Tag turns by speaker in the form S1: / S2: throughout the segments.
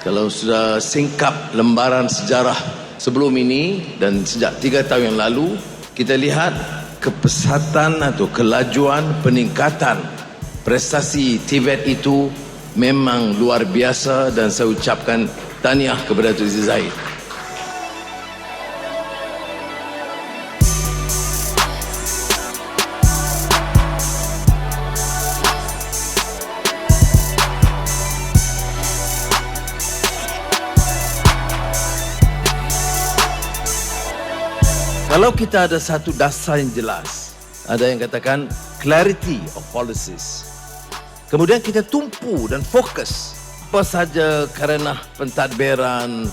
S1: Kalau sudah singkap lembaran sejarah sebelum ini dan sejak 3 tahun yang lalu, kita lihat kepesatan atau kelajuan peningkatan prestasi TVET itu memang luar biasa, dan saya ucapkan tahniah kepada Datuk Seri Zahid. Kalau kita ada satu dasar yang jelas, ada yang katakan clarity of policies. Kemudian kita tumpu dan fokus apa saja kerana pentadbiran,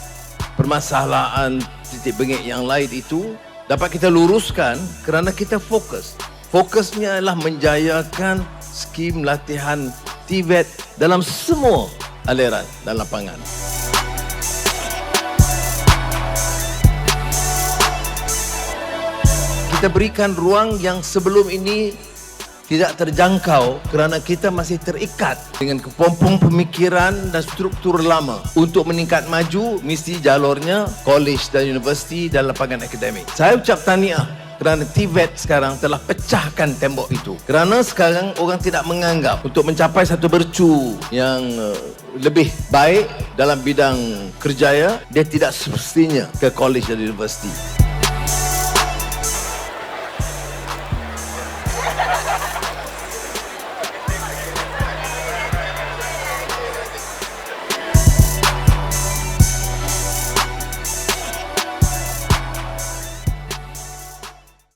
S1: permasalahan titik bengik yang lain itu dapat kita luruskan kerana kita fokus. Fokusnya adalah menjayakan skim latihan TVET dalam semua aliran dan lapangan. Kita berikan ruang yang sebelum ini tidak terjangkau kerana kita masih terikat dengan kepompong pemikiran dan struktur lama. Untuk meningkat maju, mesti jalurnya college dan universiti dan lapangan akademik. Saya ucap tahniah kerana TVET sekarang telah pecahkan tembok itu. Kerana sekarang orang tidak menganggap untuk mencapai satu bercu yang lebih baik dalam bidang kerjaya, dia tidak semestinya ke college dan universiti.